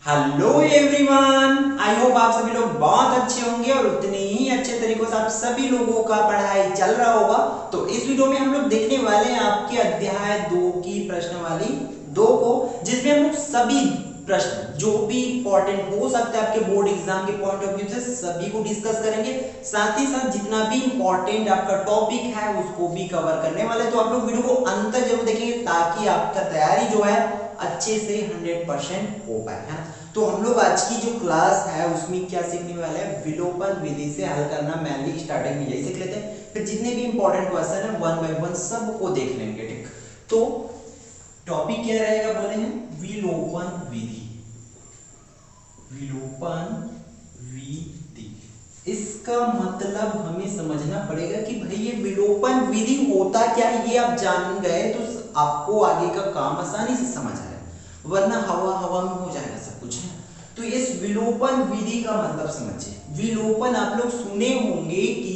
Hello everyone, I hope आप सभी लोग बहुत अच्छे होंगे और उतने ही अच्छे तरीकों से आप सभी लोगों का पढ़ाई चल रहा होगा। तो इस वीडियो में हम लोग देखने वाले हैं आपके अध्याय 2 की प्रश्नावली 2 को, जिसमें हम लोग सभी प्रश्न जो भी इंपॉर्टेंट हो सकते हैं आपके बोर्ड एग्जाम के पॉइंट ऑफ व्यू से सभी को डिस्कस करेंगे। साथ ही साथ जितना भी इंपॉर्टेंट आपका टॉपिक है उसको भी कवर करने वाले। तो आप लोग वीडियो को अंत तक जरूर देखेंगे ताकि आपका तैयारी जो है अच्छे से 100% हो पाए, है ना। तो हम लोग आज की जो क्लास है उसमें क्या सीखने वाले हैं, विलोपन विधि से हल करना। मैनली स्टार्टिंग में यही सीख लेते हैं, फिर जितने भी इंपॉर्टेंट क्वेश्चन है वन बाय वन सबको देख लेंगे। ठीक, तो टॉपिक क्या रहेगा बोले हैं, विलोपन विधि। विलोपन विधि इसका मतलब हमें समझना पड़ेगा कि भाई ये विलोपन विधि होता क्या, ये आप जान गए तो आपको आगे का काम आसानी से समझ आएगा, वरना हवा हवा में हो जाएगा सब कुछ, है। तो इस विलोपन विधि का मतलब समझिए। विलोपन आप लोग सुने होंगे कि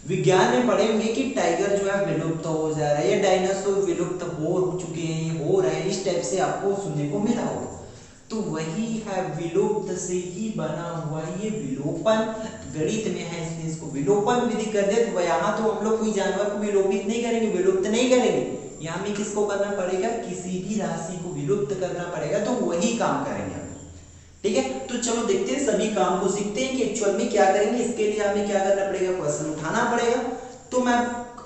विज्ञान में पढ़े होंगे कि टाइगर जो है विलुप्त हो जा रहा है या डायनासोर विलुप्त हो चुके हैं, हो रहे हैं, इस टाइप से आपको सुनने को मिला होगा। तो वही है, विलुप्त से ही बना हुआ ये विलोपन गणित में है, इसलिए इसको विलोपन विधि कर दे। तो यहाँ तो हम लोग कोई जानवर को विलोपित नहीं करेंगे, विलुप्त नहीं करेंगे, यहाँ में किसको करना पड़ेगा, किसी भी राशि को विलुप्त करना पड़ेगा। तो वही काम करेंगे हम, ठीक है। तो चलो देखते हैं, सभी काम को सीखते हैं कि एक्चुअल में क्या करेंगे। इसके लिए हमें क्या करना पड़ेगा, क्वेश्चन उठाना पड़ेगा। तो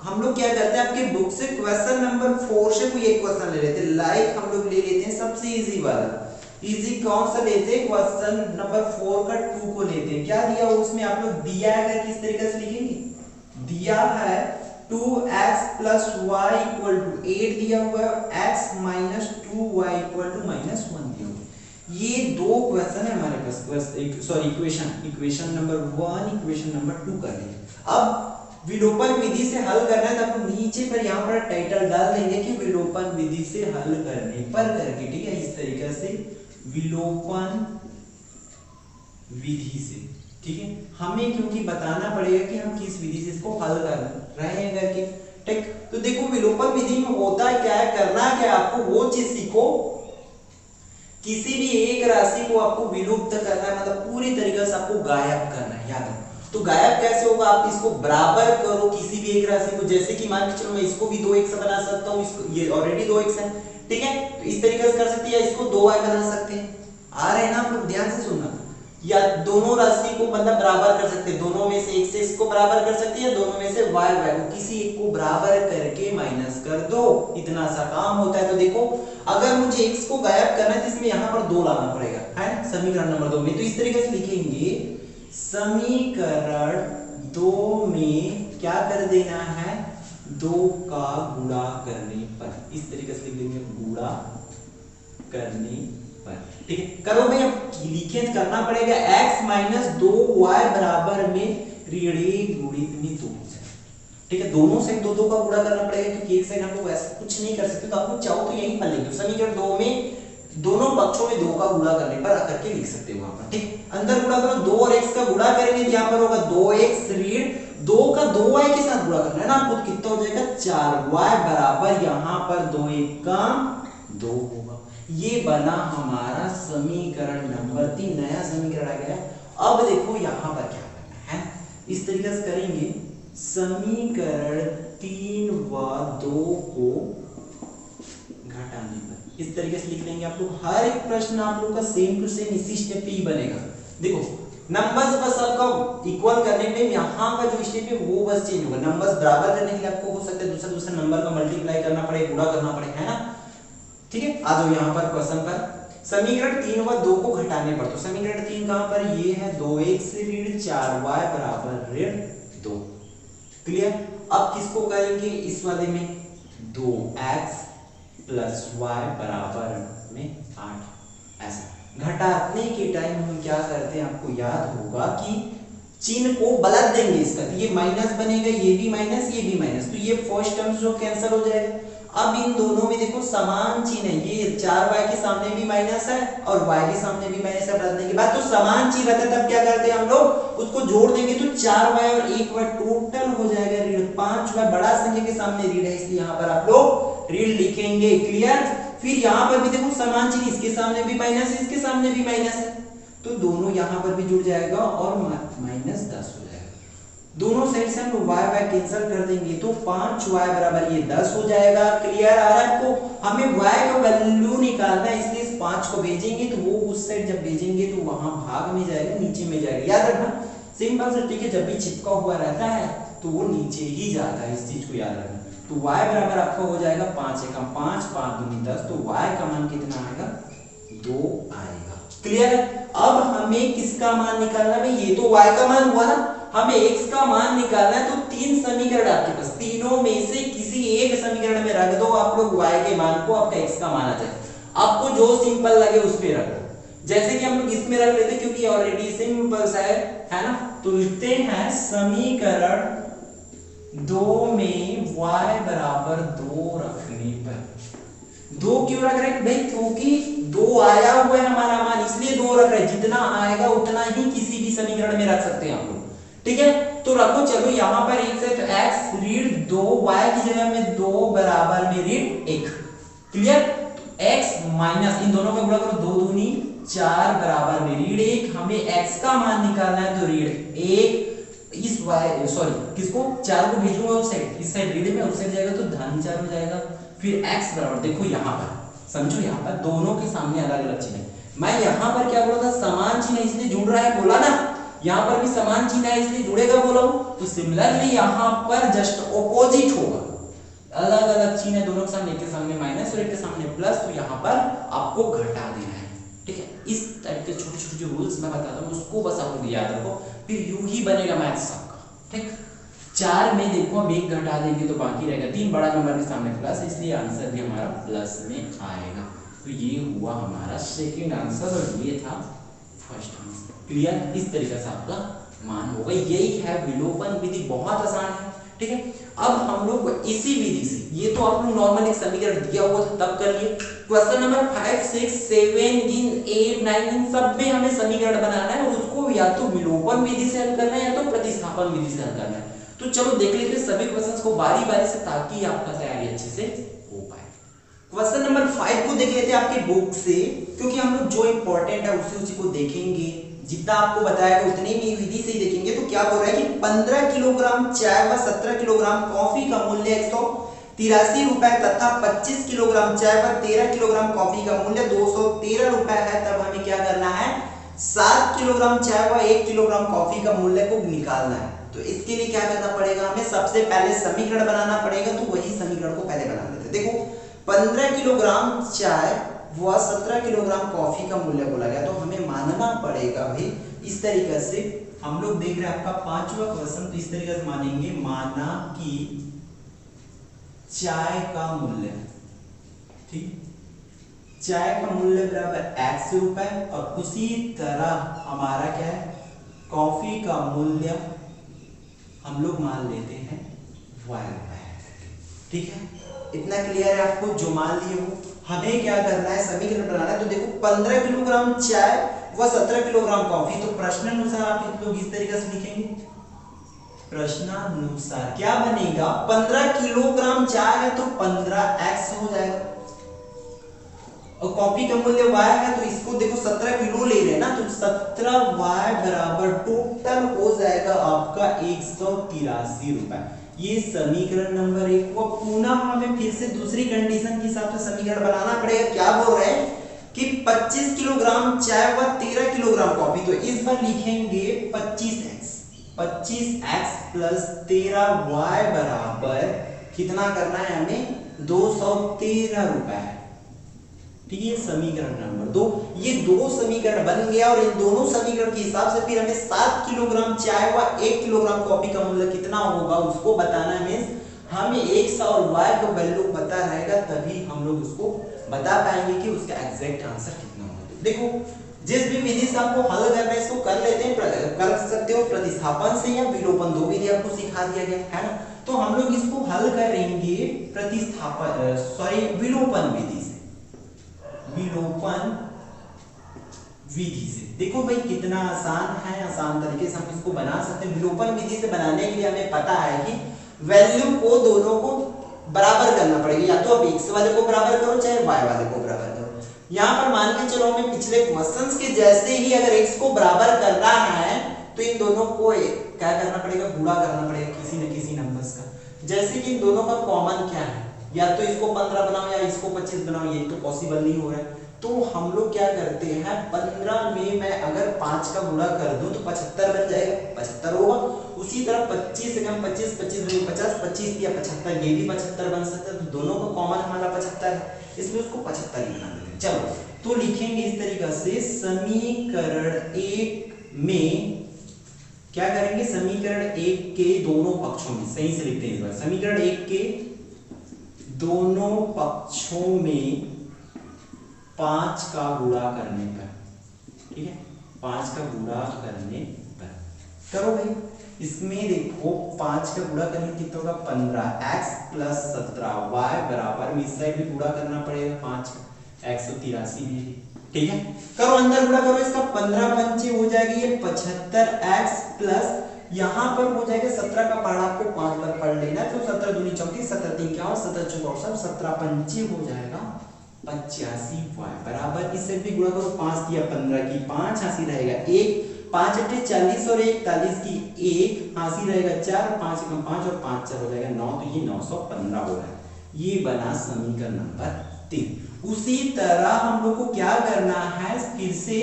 हम लोग क्या करते हैं, आपके बुक से क्वेश्चन नंबर 4 से कोई एक क्वेश्चन ले लेते हैं। लाइक हम लोग ले लेते हैं सबसे इजी वाला। इजी कौन सा लेते हैं, क्वेश्चन नंबर 4 का 2 को लेते हैं। क्या दिया हुआ उसमें आप लोग दिया है, किस तरीके से लिखेंगे, दिया है 2x plus y equal to 8 दिया हुआ है, x minus 2y equal to minus 1 दिया हुआ है। ये दो क्वेश्चन है हमारे पास, sorry equation number 1 equation number 2 कर लिया। अब विलोपन विधि से हल करना है, तो आप नीचे पर यहाँ पर टाइटल डाल देंगे कि विलोपन विधि से हल करने पर करके, ठीक है। इस तरीके से विलोपन विधि से, ठीक है। हमें क्योंकि बताना पड़ेगा कि हम किस विधि से इसको हल कर रहे हैं करके, ठीक। तो देखो विलोपन विधि में होता है क्या है, करना क्या, आपको वो चीज सीखो, किसी भी एक राशि को आपको विलुप्त करना है, मतलब पूरी तरीके से आपको गायब करना है, याद रखो। तो गायब कैसे होगा, आप इसको बराबर करो किसी भी एक राशि को। जैसे कि मान के चलो मैं इसको भी 2x बना सकता हूँ, इसको ये ऑलरेडी 2x है, ठीक है। तो इस तरीके से कर सकते हैं, या इसको 2y बना सकते हैं। आ रहे हैं ना आप लोग, ध्यान से सुनना। या दोनों राशि को मतलब बराबर कर सकते हैं, दोनों में से x से को बराबर कर सकते हैं, या दोनों में से y को किसी एक को बराबर करके माइनस कर दो, इतना सा काम होता है। तो देखो अगर मुझे x को गायब करना है तो इसमें यहाँ पर 2 लाना पड़ेगा, है ना, समीकरण नंबर 2 में। तो इस तरीके से लिखेंगे, समीकरण 2 में क्या कर देना है, 2 का गुणा करने पर, इस तरीके से लिख देंगे, गुणा करने पर, ठीक है। करो भैया, लिखे करना पड़ेगा x माइनस 2y बराबर में ऋण 1 गुणित में 2, ठीक है। दोनों से 2 का गुणा करना पड़ेगा, क्योंकि एक से हम लोग ऐसा कुछ नहीं कर सकते। तो आप लोग चाहो तो यही पढ़ लेंगे, समीकरण 2 में दोनों पक्षों में 2 का गुणा करने पर आकर के लिख सकते हो वहां पर, ठीक। अंदर गुणा करो, 2 और x का गुणा करेंगे तो यहाँ पर होगा 2x ऋण 2 का 2y के साथ गुणा करना है ना आपको, कितना हो जाएगा 4y बराबर यहाँ पर 2 1 का 2 होगा। ये बना हमारा समीकरण नंबर 3, नया समीकरण आ गया। अब देखो यहाँ पर क्या करना है, इस तरीके से करेंगे, समीकरण 3 व 2 को घटाने पर इस तरीके से लिख लेंगे आप लोग। हर एक प्रश्न आप लोग का सेम टू सेम इसी स्टेप पे ही बनेगा। देखो नंबर्स बस आपका इक्वल करने पे यहाँ का जो स्टेप है वो बस चेंज होगा। नंबर्स बराबर करने के लिए आपको हो सकता है दूसरा नंबर का मल्टीप्लाई करना पड़े, गुणा करना पड़े, है ना, ठीक है। आ जाओ यहाँ पर क्वेश्चन पर, समीकरण 3 व 2 को घटाने पर। तो समीकरण 3 कहां पर, ये है 2x ऋण 4y बराबर ऋण 2, क्लियर। अब किसको करेंगे, इस वाले में 2x प्लस y बराबर में 8, ऐसा। घटाने के टाइम हम क्या करते हैं, आपको याद होगा कि चिन्ह को बदल देंगे इसका, तो ये माइनस बनेगा, ये भी माइनस, ये भी माइनस, तो ये फर्स्ट टर्म जो कैंसिल हो जाएगा। अब इन दोनों में देखो समान चिन्ह है, ये 4y के सामने भी माइनस है और y के सामने भी माइनस है, बदलने के बाद तो समान चिन्ह रहता है, तब क्या करते हैं हम लोग, उसको जोड़ देंगे तो 4y और 1y टोटल हो जाएगा ऋण 5y। बड़ा संख्या के सामने ऋण है, इसलिए यहाँ पर आप लोग ऋण लिखेंगे, क्लियर। फिर यहाँ पर भी देखो समान चिन्ह, इसके सामने भी माइनस है, इसके सामने भी माइनस है, तो दोनों यहाँ पर भी जुड़ जाएगा और -10 हो जाएगा। दोनों साइड से हम लोग y कैंसिल कर देंगे तो 5y बराबर ये 10 हो जाएगा। क्लियर आ रहा है आपको? हमें y का वैल्यू निकालना है, इसलिए इस 5 को भेजेंगे तो वो उस साइड जब भेजेंगे तो वहां भाग में जाएगा, नीचे में जाएगा। याद रखना सिंपल से, ठीक है, जब भी चिपका हुआ रहता है तो वो नीचे ही जाता है, इस चीज को याद रखना। तो y बराबर आपका हो जाएगा 5 एकम 5, 5 दूनी 10, तो y का मान कितना आएगा? 2 आएगा। क्लियर है? अब हमें किसका मान निकालना है? ये तो y का मान हुआ ना, हमें x का मान निकालना है। तो 3 समीकरण आपके पास, तीनों में से किसी एक समीकरण में रख दो आप लोग y के मान को, आपका x का मान आ जाए। आपको जो सिंपल लगे उस पे रखो, जैसे कि हम लोग इसमें रख लेते क्योंकि ऑलरेडी सिंपल सा है ना। तो लिखते हैं समीकरण 2 में y बराबर 2 रखने पर, 2 क्यों रख रहे हैं भाई? क्योंकि 2 आया हुआ है हमारा मान, इसलिए 2 रख रहे हैं। जितना आएगा उतना ही किसी भी समीकरण में रख सकते हैं हम लोग, ठीक है। तो रखो, चलो यहाँ पर एक से तो x रीड 2, y की जगह में 2 बराबर में रीड 1। क्लियर? x माइनस इन दोनों का गुणा करो, 2 दूनी 4 बराबर में रीड 1। हमें x का मान निकालना है तो रीड 1, इस y सॉरी किसको 4 को भेजूंगा उस साइड, इस साइड रीड में, उस साइड जाएगा तो धन 4 हो जाएगा। फिर x बराबर, देखो यहाँ पर समझो, यहाँ पर दोनों के सामने अलग अलग चिन्ह है। मैं यहाँ पर क्या बोला था? समान चिन्ह इसलिए जुड़ रहा है बोला ना, यहाँ पर भी समान चिन्ह है इसलिए जुड़ेगा बोला हूं। तो सिमिलरली यहाँ पर जस्ट ऑपोजिट होगा, अलग अलग चिन्ह है दोनों के सामने, एक के सामने माइनस और एक के सामने प्लस, तो यहाँ पर आपको घटा देना है, ठीक है। इस टाइप के छोटे छोटे जो रूल्स मैं बताता हूँ उसको बस आप लोग याद रखो, फिर यूं ही बनेगा मैथ्स आपका, ठीक। 4 में देखो हम 1 घटा देंगे तो बाकी रहेगा 3, बड़ा नंबर के सामने प्लस, इसलिए आंसर भी हमारा प्लस में आएगा। तो ये हुआ हमारा सेकंड आंसर और ये था फर्स्ट आंसर। क्लियर? इस तरीके से आपका मान होगा। यही है विलोपन विधि, बहुत आसान है, ठीक है। अब हम लोग इसी विधि से, ये तो आप लोग नॉर्मल एक समीकरण दिया हुआ था तब कर लिए। क्वेश्चन नंबर 5, 6, 7, 8, 9 इन सब में हमें समीकरण बनाना है और उसको या तो विलोपन विधि से हल करना है या तो प्रतिस्थापन विधि से हल करना है। तो चलो देख लेते हैं सभी क्वेश्चंस को बारी बारी से, ताकि आपका तैयारी अच्छे से हो पाए। क्वेश्चन नंबर 5 को देख लेते हैं आपके बुक से, क्योंकि हम लोग जो इंपॉर्टेंट है उसी को देखेंगे, जितना आपको बताया उतने में विधि से ही देखेंगे। तो क्या बोल रहा है कि 15 किलोग्राम चाय व 17 किलोग्राम कॉफी का मूल्य 183 रुपए तथा 25 किलोग्राम चाय व 13 किलोग्राम कॉफी का मूल्य 213 रुपए है। तब हमें क्या करना है? 7 किलोग्राम चाय व 1 किलोग्राम कॉफी का मूल्य को निकालना है। तो इसके लिए क्या करना पड़ेगा? हमें सबसे पहले समीकरण बनाना पड़ेगा। तो वही समीकरण को पहले बना लेते हैं। देखो 15 किलोग्राम चाय व 17 किलोग्राम कॉफी का मूल्य बोला गया, तो हमें मानना पड़ेगा भाई इस तरीके से। हम लोग देख रहे हैं आपका 5वां क्वेश्चन, तो इस तरीके से मानेंगे, माना कि चाय का मूल्य, ठीक, चाय का मूल्य बराबर x रुपए, और उसी तरह हमारा क्या है? कॉफी का मूल्य हम लोग मान लेते हैं y रुपए, ठीक है। इतना क्लियर है आपको? जो मान लिए हो, हमें क्या करना है? समीकरण बनाना है। तो देखो 15 किलोग्राम चाय व 17 किलोग्राम कॉफी, तो प्रश्नानुसार आप लोग इस तरीके से लिखेंगे, प्रश्नानुसार क्या बनेगा? 15 किलोग्राम चाय है तो 15x हो जाएगा, और कॉफी का मूल्य y है तो इसको देखो 17 किलो ले रहे हैं ना, तो 17y बराबर टोटल हो जाएगा आपका 183 रुपए। ये समीकरण नंबर 1 को पुनः हमें फिर से दूसरी कंडीशन के हिसाब से समीकरण बनाना पड़ेगा। क्या बोल रहे हैं कि 25 किलोग्राम चाय व 13 किलोग्राम कॉफी, तो इस बार लिखेंगे 25x प्लस 13y बराबर कितना करना है हमें? 213 रुपए, ठीक है। समीकरण नंबर 2, ये 2 समीकरण बन गया, और इन दोनों समीकरण के हिसाब से फिर हमें 7 किलोग्राम चाय व 1 किलोग्राम कॉफी का मूल्य कितना होगा उसको बताना है। मींस हमें x और y का वैल्यू पता रहेगा, तभी हम लोग उसको बता पाएंगे कि उसका एग्जैक्ट आंसर कितना होगा। देखो जिस भी विधि से आपको हल करना है इसको कर लेते हैं, कर सकते हो प्रतिस्थापन से या विलोपन, दो विधि आपको सिखा दिया गया है ना। तो हम लोग इसको हल करेंगे विलोपन विधि से, विलोपन विधि से। देखो भाई कितना आसान है, आसान तरीके से हम इसको बना सकते हैं। विलोपन विधि से बनाने के लिए हमें पता है कि वैल्यू को दोनों को बराबर करना पड़ेगा, या तो आप x वाले को बराबर करो चाहे y वाले को बराबर करो। यहाँ पर मान के चलो हमें पिछले क्वेश्चंस के जैसे ही अगर x को बराबर करना है तो इन दोनों को क्या करना पड़ेगा, गुणा करना पड़ेगा किसी न किसी नंबर्स का। जैसे कि इन दोनों का कॉमन क्या है, या तो इसको 15 बनाओ या इसको 25 बनाओ, ये तो पॉसिबल नहीं हो रहा है। तो हम लोग क्या करते हैं, 15 में मैं अगर 5 का गुणा कर दूं तो 75 बन जाएगा, 75 होगा। उसी तरह 25 से 25 25 50 25 या 75, ये भी 75 बन सकता है। तो दोनों का कॉमन हमारा 75 है, इसलिए उसको 75 ही बना देते हैं। चलो तो लिखेंगे इस तरीके से, समीकरण 1 में क्या करेंगे, समीकरण 1 के दोनों पक्षों में, सही से लिखते हैं इस बार, समीकरण 1 के दोनों पक्षों में 5 का गुणा करने पर, ठीक है, 5 का गुणा करने पर करो भाई। इसमें देखो 5 का गुणा करने कितना होगा, 15x + 17y बराबर, इस साइड भी गुणा करना पड़ेगा 5 183 भी, ठीक है। करो अंदर गुणा करो, इसका 15 पंचे हो जाएगी ये 75x प्लस यहाँ पर हो जाएगा 17 का पहाड़ा आपको 5 बार पढ़ लेना, तो 17 दूनी 34, 17 तीन क्या हो 17 चौका 17 पंचे हो जाएगा 85y बराबर, इससे भी गुणा करो 5 दिया 15 की 5 हासिल रहेगा 1, 5 अट्ठे 40 और 41 की 1 हासिल रहेगा 4, 5 कम 5 और 5 4 हो जाएगा 9, तो ये 915 हो रहा है। ये बना समीकरण नंबर 3। उसी तरह हम लोग को क्या करना है, फिर से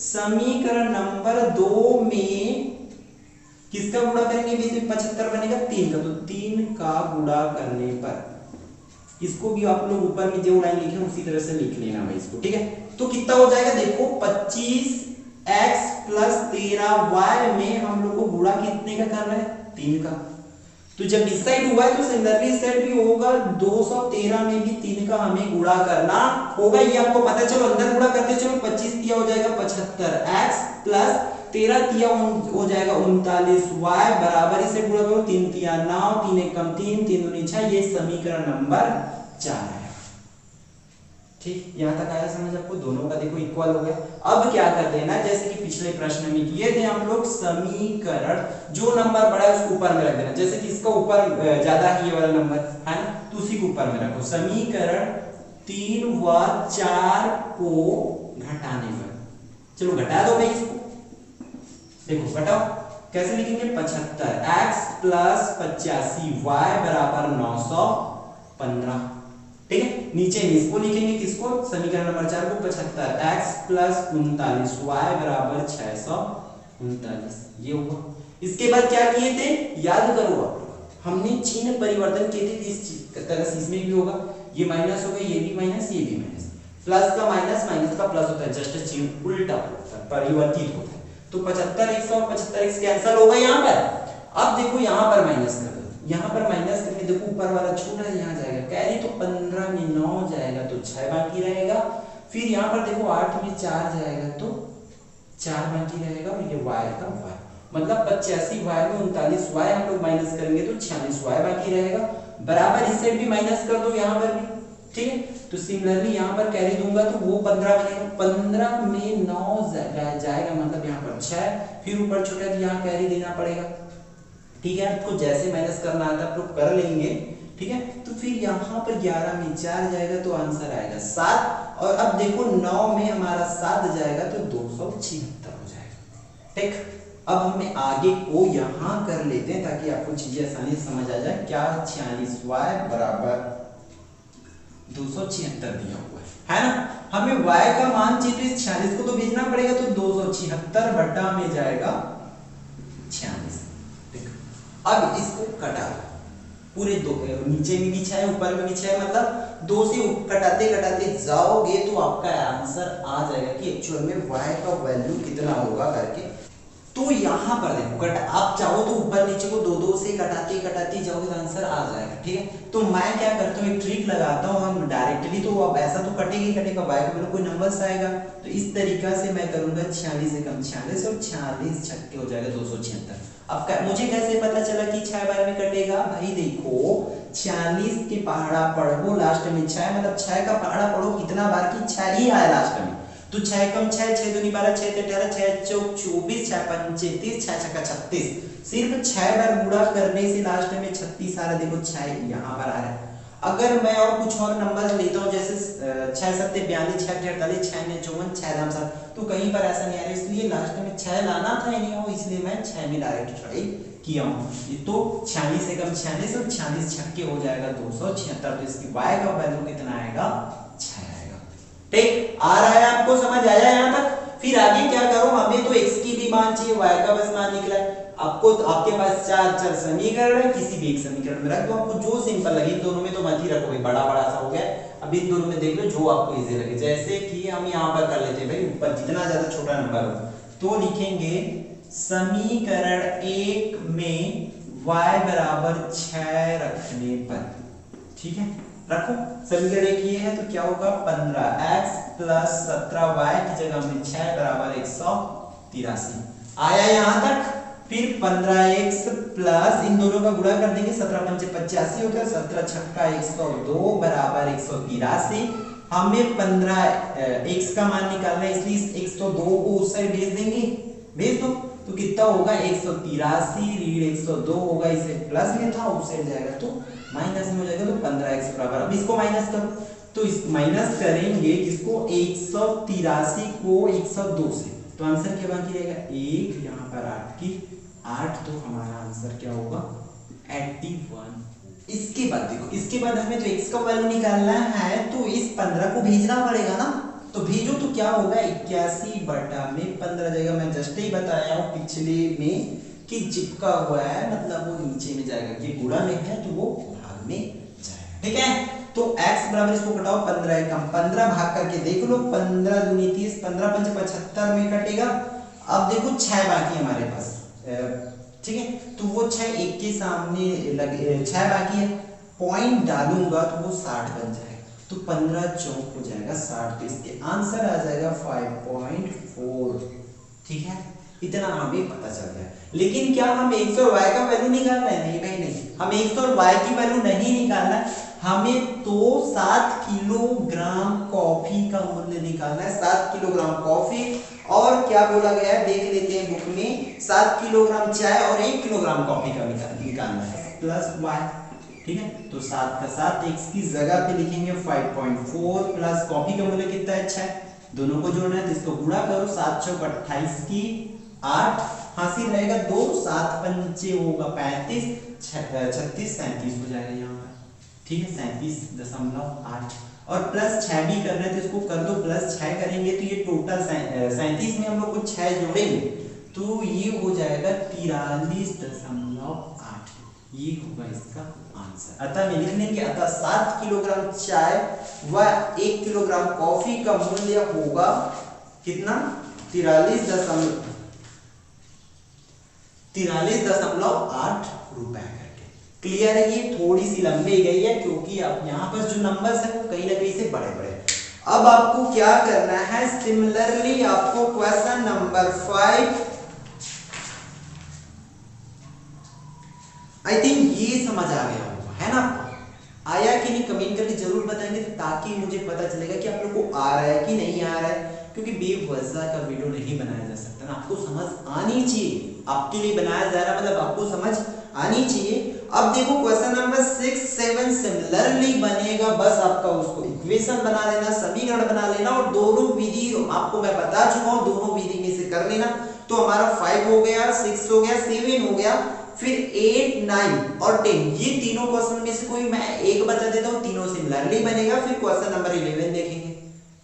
समीकरण नंबर 2 में किसका गुणा करेंगे, 75 बनेगा 3 का, तो 3 का गुणा करने पर इसको भी आप लोग ऊपर में जो लाइन लिखे उसी तरह से लिख लेना भाई इसको, ठीक है। तो कितना हो जाएगा, देखो 25x + 13y में हम लोग को गुणा कितने का कर रहा है, 3 का। तो जब इस साइड हुआ है तो सिमिलरली इस साइड भी होगा, 213 में भी 3 का हमें गुणा करना होगा, ये आपको पता। चलो अंदर गुणा करते चलो, 25 दिया हो जाएगा 75x + 13 दिया हो जाएगा 39y बराबर, इसे गुणा करो 3 तिया 9, 3 एक कम 3, 3 दूनी 6, ये समीकरण नंबर 4 है। ठीक, यहां तक आया समझ आपको, दोनों का देखो इक्वल हो गया। अब क्या कर देना, जैसे कि पिछले प्रश्न में किए थे हम लोग, समीकरण जो नंबर बड़ा है उसको ऊपर में रख देना, जैसे कि इसका ऊपर ज्यादा है ये वाला नंबर है ना, तो उसी को ऊपर में रखो। समीकरण 3 व 4 को घटाने पर, चलो घटा दो भाई इसको, देखो घटाओ कैसे लिखेंगे, 75x + 85y बराबर 915, ठीक है। नीचे में इसको लिखेंगे, किसको, समीकरण नंबर 4 को, 75x + 39y बराबर 639, ये होगा। इसके बाद क्या किए थे, याद करो आप लोग, हमने चिन्ह परिवर्तन किए थे, इस तरह से इसमें भी होगा, ये माइनस होगा, ये भी माइनस, ये भी माइनस, प्लस का माइनस, माइनस का प्लस होता है, जस्ट चिन्ह उल्टा होता है, परिवर्तित होता है। तो 75x और 75x कैंसिल होगा यहाँ पर। अब देखो यहाँ पर माइनस कर दो, यहाँ पर माइनस करके देखो ऊपर वाला छूट है, यहाँ जाएगा कैरी, तो 15 में 9 जाएगा तो 6 बाकी रहेगा, फिर यहाँ पर देखो 8 में 4 जाएगा तो 4 बाकी रहेगा, और ये y का y, मतलब 85y में 39y हम लोग माइनस करेंगे तो 46y बाकी रहेगा बराबर, इस साइड भी माइनस कर दो यहाँ पर भी, ठीक है। तो सिमिलरली यहाँ पर कैरी दूंगा तो वो 15 बनेगा, 15 में 9 जाएगा, मतलब यहाँ पर 6, फिर ऊपर छोटा तो यहाँ कैरी देना पड़ेगा, ठीक है। आपको जैसे माइनस करना आता है आप लोग कर लेंगे, ठीक है। तो फिर यहाँ पर 11 में 4 जाएगा तो आंसर आएगा 7, और अब देखो 9 में हमारा 7 जाएगा तो 276 हो जाएगा, ठीक। अब हमें आगे को यहाँ कर लेते हैं ताकि आपको चीजें आसानी से समझ आ जाए। क्या, 46y बराबर 276 दिया हुआ है ना, हमें y का मान चाहिए तो इस 46 को तो भेजना पड़ेगा, तो 276 बटा में जाएगा 46, देखो। अब इसको कटा पूरे दो, नीचे में भी 6 ऊपर में भी 6, मतलब 2 से कटाते कटाते जाओगे तो आपका आंसर आ जाएगा कि एक्चुअल में y का वैल्यू कितना होगा करके। तो यहाँ पर देखो आप चाहो तो ऊपर नीचे को 2 से कटाते कटाते जाओगे तो आंसर आ जाएगा, ठीक है। तो मैं क्या करता हूँ, एक ट्रिक लगाता हूँ, हम डायरेक्टली तो अब ऐसा तो कटेगा ही कटेगा, y को मेरे कोई नंबर्स आएगा, तो इस तरीका से मैं करूंगा 46 से कम 46 और 46 छक्के हो जाएगा 276। अब मुझे कैसे पता चला कि 6 बार में कटेगा, भाई देखो 46 के पहाड़ा पढ़ो, लास्ट में 6, मतलब 6 का पहाड़ा पढ़ो कितना बार की 6 ही आया लास्ट में, तो 6 कम 6, 6 दूनी 12, 6 18, 6 चौक 24, 6 पंच 33, 6 छक्का 36, सिर्फ 6 बार गुणा करने से लास्ट में 36 आ रहा है, देखो 6 यहाँ पर आ रहा है। अगर मैं और कुछ और नंबर लेता हूँ जैसे 6 7 42, 6 48, 6 9 54, 6 दाम 7, तो कहीं पर ऐसा नहीं आ रहा, इसलिए लास्ट में 6 लाना था नहीं हो, इसलिए मैं 6 में डायरेक्ट ट्राई किया हूँ। ये तो 46 एकम 46 और 46 छक्के हो जाएगा 276, तो इसकी y का वैल्यू कितना आएगा, 6 आएगा। ठीक, आ रहा है आपको, समझ आया यहाँ तक? फिर आगे क्या करो, हमें तो x की भी मान चाहिए, y का बस मान निकला है। आपको आपके पास 4 समीकरण है, किसी भी एक समीकरण में रख दो, आपको जो सिंपल लगे, इन दोनों में तो मत ही रखो भाई, बड़ा बड़ा सा हो गया। अब इन दोनों में देख लो जो आपको इजी लगे, जैसे कि हम यहाँ पर कर लेते हैं भाई, ऊपर जितना ज्यादा छोटा नंबर हो तो लिखेंगे समीकरण 1 में y बराबर 6 रखने पर, ठीक है, रखो। समीकरण 1 ये है तो क्या होगा, 15x प्लस 17y की जगह में 6 बराबर 183। आया यहाँ तक? फिर 15x प्लस इन दोनों का गुणा कर देंगे, 17 पंचे 85 होगा, 17 छक्का 102 बराबर 183। हमें 15x का मान निकालना है, इसलिए 102 को उस साइड भेज देंगे, भेज दो तो कितना होगा 183 रीड 102 होगा, इसे प्लस में था उस साइड जाएगा तो माइनस में हो जाएगा, तो 15x बराबर, अब इसको माइनस करो, तो इस माइनस करेंगे इसको 183 को 102 से, तो आंसर क्या बाकी रहेगा 1, यहाँ पर 8 की 8, तो हमारा आंसर क्या होगा 81। इसके बाद देखो, इसके बाद हमें तो x का वैल्यू निकालना है, तो इस 15 को भेजना पड़ेगा ना, तो भेजो तो क्या होगा 81 बटा में 15 जाएगा। मैं जस्ट ही बताया हूँ पिछले में कि चिपका हुआ है मतलब वो नीचे में जाएगा, कि गुणा में है तो वो भाग में जाएगा, ठीक है। तो x बराबर, इसको घटाओ 15 एकम 15 भाग करके देख लो, 15 दूनी 30, 15 पंच 75 में कटेगा। अब देखो 6 बाकी हमारे पास, ठीक है, तो वो 6 एक के सामने लगे, 6 बाकी है, पॉइंट डालूंगा तो वो 60 बन जाएगा, तो 15 चौक हो जाएगा 60, तो इसके आंसर आ जाएगा 5.4, ठीक है। इतना हमें पता चल गया, लेकिन क्या हम x और y का वैल्यू निकालना है? नहीं भाई नहीं, हम x और y की वैल्यू नहीं निकालना है, हमें तो 7 किलोग्राम कॉफी का मूल्य निकालना है, 7 किलोग्राम कॉफी, और क्या बोला गया है देख लेते हैं बुक में, 7 किलोग्राम चाय और 1 किलोग्राम कॉफी का निकालना है, प्लस y, ठीक है। तो 7 का 7 x की जगह पे लिखेंगे 5.4 प्लस कॉफी का मूल्य कितना है 6, दोनों को जोड़ना है तो इसको गुणा करो, 7 चौक 28 की 8, हासिल रहेगा 2, 7 पंचे होगा 35, 36 37 हो जाएगा यहाँ पर, ठीक है, 37.8, और प्लस 6 भी करना है तो इसको कर दो, प्लस 6 करेंगे तो ये टोटल 37 में हम लोग को 6 जोड़ेंगे तो ये हो जाएगा 43.8, ये होगा इसका आंसर। अतः मैं लिख लेंगे, अतः 7 किलोग्राम चाय व 1 किलोग्राम कॉफी का मूल्य होगा कितना, 43.8 रुपए करके। क्लियर है? ये थोड़ी सी लंबी गई है क्योंकि अब यहाँ पर जो नंबर्स है वो कहीं ना कहीं से बड़े बड़े। अब आपको क्या करना है, सिमिलरली आपको क्वेश्चन नंबर 5, आई थिंक ये समझ आ गया होगा, है ना? आया कि नहीं कमेंट करके जरूर बताएंगे ताकि मुझे पता चलेगा कि आप लोग को आ रहा है कि नहीं आ रहा है, क्योंकि बेवजह का वीडियो नहीं बनाया जा सकता ना, आपको समझ आनी चाहिए, आपके लिए बनाया जा रहा मतलब आपको समझ आनी चाहिए। अब देखो क्वेश्चन नंबर 6 7 सिमिलरली बनेगा, बस आपका उसको इक्वेशन बना लेना, समीकरण बना लेना, और दोनों विधि आपको मैं बता चुका हूं, दोनों विधि में से कर लेना। तो हमारा 5 हो गया, 6 हो गया, 7 हो गया, फिर 8 9 और 10, ये तीनों क्वेश्चन में से कोई मैं एक बता देता हूँ, तीनों सिमिलरली बनेगा। फिर क्वेश्चन नंबर 11 देखेंगे,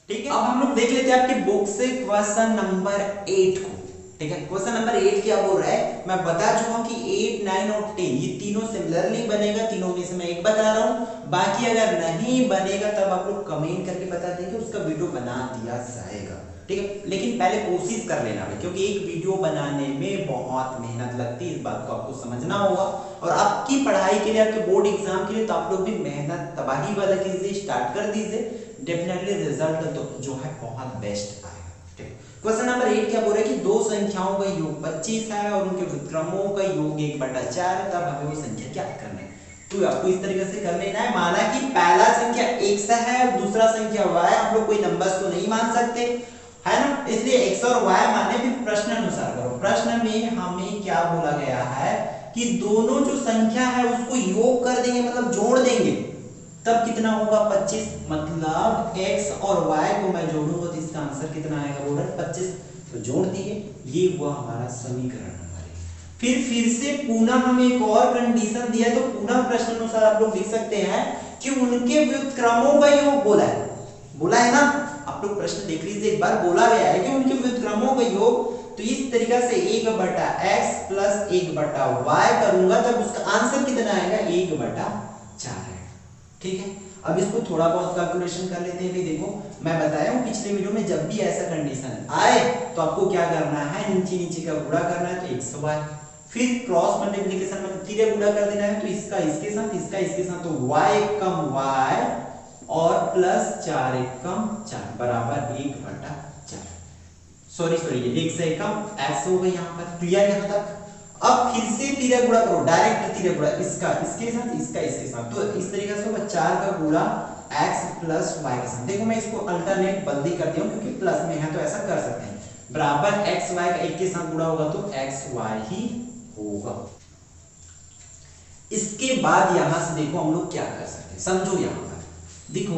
ठीक है। अब हम लोग देख लेते हैं आपकी बुक से क्वेश्चन नंबर 8 को, ठीक है। क्वेश्चन नंबर 8 क्या बोल रहा है, मैं बता चुका हूं कि 8 9 और 10 ये तीनों सिमिलरली बनेगा, तीनों में से मैं एक बता रहा हूं, बाकी अगर नहीं बनेगा तब आप लोग कमेंट करके बता देंगे, उसका वीडियो बना दिया जाएगा, ठीक है। लेकिन पहले कोशिश कर लेना है, क्योंकि एक वीडियो बनाने में बहुत मेहनत लगती है, इस बात को आपको समझना होगा। और आपकी पढ़ाई के लिए, आपके बोर्ड एग्जाम के लिए तो आप लोग भी मेहनत तबाही वाला कीजिए, स्टार्ट कर दीजिए, डेफिनेटली रिजल्ट तो जो है बहुत बेस्ट आएगा, ठीक। क्वेश्चन नंबर 8 क्या बोल रहा है कि दो संख्याओं का योग 25 है और उनके व्युत्क्रमों का योग 1/4 है, तब हमें वो संख्या क्या करना है। तो आपको इस तरीके से कर लेना है, माना कि पहला संख्या x है और दूसरा संख्या y, आप लोग कोई नंबर्स को नहीं मान सकते, है ना, इसलिए x और y माने, फिर प्रश्न अनुसार करो। प्रश्न में हमें क्या बोला गया है कि दोनों जो संख्या है उसको योग कर देंगे, मतलब जोड़ देंगे, तब कितना होगा 25, मतलब x और y को मैं जोड़ूंगा तो इसका आंसर कितना आएगा बोला 25। तो जोड़ दिए, ये हुआ हमारा समीकरण नंबर 1। फिर से पुनः हमें एक और कंडीशन दिया है, तो पुनः प्रश्न अनुसार आप लोग लिख सकते हैं कि उनके व्युत्क्रमों का योग बोला है ना, आप लोग प्रश्न देख लीजिए एक बार, बोला गया है कि उनके व्युत्क्रमों का योग, तो इस तरीका से 1/x प्लस 1/y करूंगा तब उसका आंसर कितना आएगा 1/4 आएगा। ठीक है, अब इसको थोड़ा बहुत कैलकुलेशन कर लेते हैं। भी देखो मैं बताया हूं पिछले वीडियो में, जब भी ऐसा कंडीशन आए तो आपको क्या करना है, नीचे का गुणा करना है तो xy, फिर क्रॉस मल्टीप्लिकेशन में तीसरे गुणा कर देना है, तो इसका इसके साथ इसका इसके साथ, तो y कम y और प्लस 4 एकम 4 बराबर 1/4। सॉरी ये 1 से कम x हो गई यहाँ पर। क्लियर यहाँ तक? अब फिर से तीसरा गुणा करो, डायरेक्ट तीसरा गुणा, इसका इसके साथ इसका इसके साथ, तो इस तरीके से होगा 4 का गुणा x प्लस y के साथ। देखो मैं इसको अल्टरनेट बंदी कर दिया हूं क्योंकि प्लस में है तो ऐसा कर सकते हैं, बराबर x y का एक के साथ गुणा होगा तो x y ही होगा। इसके बाद यहां से देखो हम लोग क्या कर सकते हैं, समझो यहां पर देखो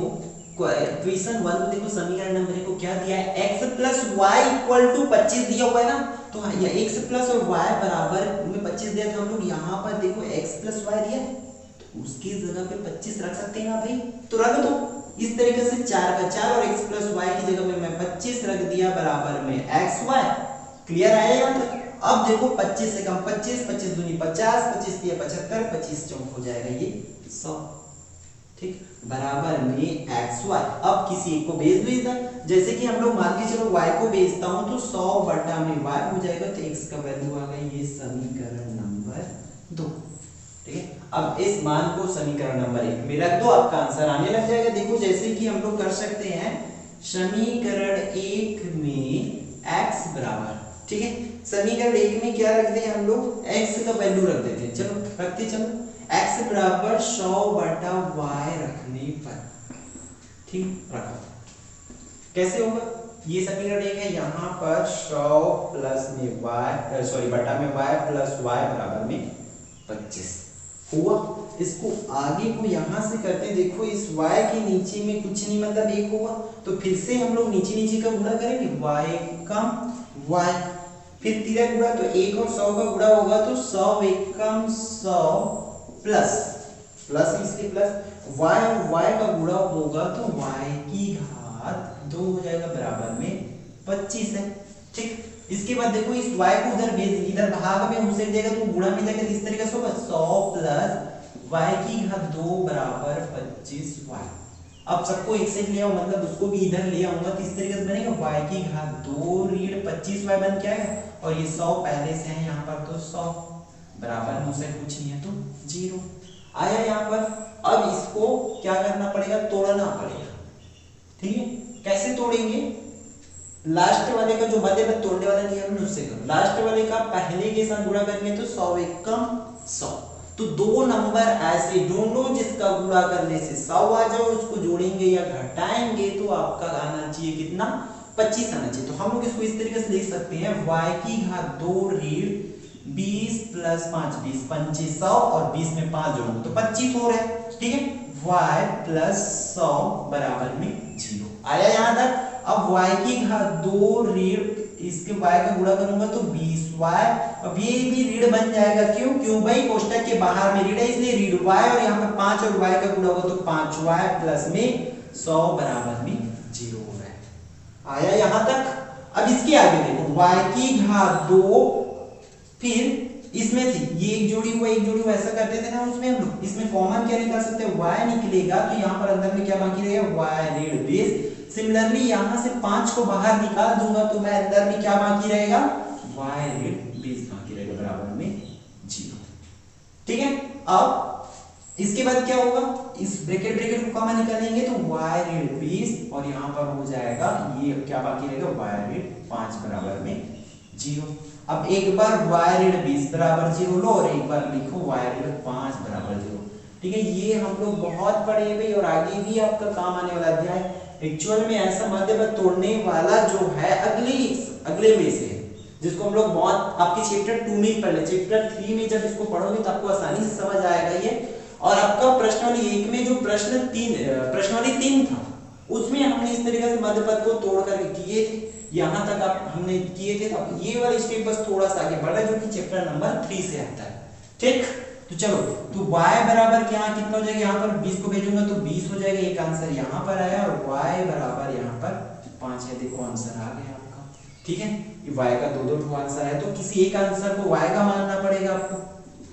क्वेश्चन 1 में देखो समीकरण नंबर 1 को क्या दिया है, x plus y equal to 25 दिया हुआ है ना, तो ये x प्लस और y बराबर में 25 दिया, तो हम लोग यहाँ पर देखो x प्लस y दिया है तो उसकी जगह पे 25 रख सकते हैं भाई, तो रख दो इस तरीके से 4 का 4 और x प्लस y की जगह में मैं 25 रख दिया बराबर में xy। क्लियर आया यहाँ तक? अब देखो 25 से कम 25, 25 दूनी 50, 25 दिया 75, 25 चौक हो जाएगा ये 100। ठीक, बराबर में xy। अब किसी एक को भेज दो इधर, जैसे कि हम लोग मान के चलो y को भेजता हूं तो 100 बटा में y हो जाएगा, तो x का वैल्यू आ गई ये समीकरण नंबर 2। ठीक है, अब इस मान को समीकरण नंबर 1 में रख दो, आपका आंसर आने लग जाएगा। देखो जैसे कि हम लोग कर सकते हैं समीकरण 1 में x बराबर, ठीक है, समीकरण 1 में क्या रख दें हम लोग, x का वैल्यू रख देते हैं, चलो रखते चलो, x बराबर 100 बटा y रखने पर, ठीक रखो, कैसे होगा, ये समीकरण 1 है, यहाँ पर 100 प्लस में y सॉरी बटा में y प्लस y बराबर में 25 हुआ। इसको आगे को यहाँ से करते हैं, देखो इस y के नीचे में कुछ नहीं मतलब 1 होगा, तो फिर से हम लोग नीचे का गुणा करेंगे, y कम y, फिर तीसरा गुणा तो 1 और 100 का गुणा होगा तो 100 एकम 100 प्लस इसके प्लस y और y का गुणा होगा तो y की घात 2 हो जाएगा बराबर में 25 है। ठीक, इसके बाद देखो इस y को उधर भेज, इधर भाग में उसे देगा तो गुणा में जाकर इस तरीके से होगा 100 प्लस y की घात 2 बराबर 25y। अब सबको एक से लिया मतलब उसको भी इधर ले आऊंगा तो इस तरीके से बनेगा y की घात 2 ऋण 25y बन के आएगा, और ये 100 पहले से है यहाँ पर तो 100 बराबर में उसे कुछ नहीं है तो 0 आया यहाँ पर। अब इसको क्या करना पड़ेगा, तोड़ना पड़ेगा। ठीक है, कैसे तोड़ेंगे, लास्ट वाले का जो मध्य में तोड़ने वाला नियम है उससे करो, लास्ट वाले का पहले के साथ गुणा करेंगे तो 100 एकम 100, तो दो नंबर ऐसे दोनों जिसका गुणा करने से 100 आ जाए, उसको जोड़ेंगे या घटाएंगे तो आपका आना चाहिए कितना, 25 आना चाहिए। तो हम लोग इसको इस तरीके से लिख सकते हैं y की घात 2 ऋण 20 प्लस 5 20 2500 और 20 में 5 जोड़ो तो 25 हो रहा है। ठीक है, y प्लस 100 बराबर में 0 आया यहाँ तक। अब y की घात 2 ऋण इसके y का गुणा करूंगा तो 20y, अब ये भी ऋण बन जाएगा, क्यों भाई कोष्टक के बाहर में ऋण है इसलिए ऋण y, और यहाँ पर 5 और y का गुणा होगा तो 5y प्लस में 100 बराबर में 0 हो रहा है। आया यहाँ तक। अब इसके आगे देखो y की घात 2, फिर इसमें थी ये एक जोड़ी हुआ ऐसा करते थे ना उसमें हम लोग, इसमें कॉमन क्या निकाल सकते हैं, y निकलेगा तो यहाँ पर अंदर में क्या बाकी रहेगा y ऋण 20। सिमिलरली यहाँ से 5 को बाहर निकाल दूंगा तो मैं अंदर में क्या बाकी रहेगा, y ऋण 20 बाकी रहेगा बराबर में 0। ठीक है, अब इसके बाद क्या होगा, इस ब्रैकेट को कॉमन निकालेंगे तो y ऋण 20 और यहाँ पर हो जाएगा ये क्या बाकी रहेगा, y ऋण 5 बराबर में 0। अब एक बार y ऋण 20 बराबर 0 लो और एक बार लिखो y ऋण 5 बराबर 0। ठीक है, ये हम लोग बहुत पढ़े हैं भाई और आगे भी आपका काम आने वाला अध्याय। एक्चुअल में ऐसा माध्यम तोड़ने वाला जो है अगले में से, जिसको हम लोग बहुत आपके चैप्टर 2 में ही पढ़ ले, चैप्टर 3 में जब इसको पढ़ोगे तो आपको आसानी से समझ आएगा ये। और आपका प्रश्नावली 1 में जो प्रश्नावली 3 था उसमें हमने इस तरीके से मध्य पद को तोड़ कर किए थे, यहाँ तक आप हमने किए थे। तो ये वाला स्टेप बस थोड़ा सा आगे बढ़ा जो कि चैप्टर नंबर 3 से आता है। ठीक, तो चलो, तो y बराबर क्या कितना हो जाएगा, यहाँ पर 20 को भेजूंगा तो 20 हो जाएगा, एक आंसर यहाँ पर आया, और y बराबर यहाँ पर 5 है। देखो आंसर आ गया आपका। ठीक है, ये y का दो आंसर है, तो किसी एक आंसर को y का मानना पड़ेगा आपको,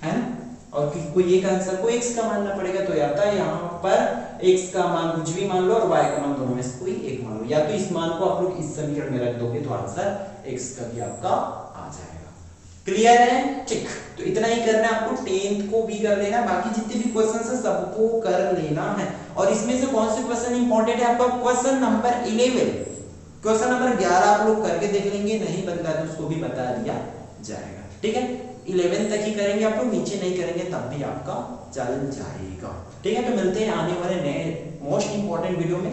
है ना, और कोई एक आंसर को x का मानना पड़ेगा। तो आता है यहाँ पर x का मान कुछ भी मान लो और y का मान दोनों में से कोई एक मान लो, या तो इस मान को आप लोग इस समीकरण में रख दोगे तो आंसर x का भी आपका आ जाएगा। क्लियर है? ठीक, तो इतना ही करना है आपको, 10th को भी कर लेना, बाकी जितने भी क्वेश्चन है सबको कर लेना है। और इसमें से कौन से क्वेश्चन इंपॉर्टेंट है आपका, क्वेश्चन नंबर 11, क्वेश्चन नंबर 11 आप लोग करके देख लेंगे, नहीं बनता तो उसको भी बता दिया जाएगा। ठीक है, 11 तक ही करेंगे आप लोग, नीचे नहीं करेंगे तब भी आपका चल जाएगा। ठीक है, तो मिलते हैं आने वाले नए मोस्ट इंपॉर्टेंट वीडियो में।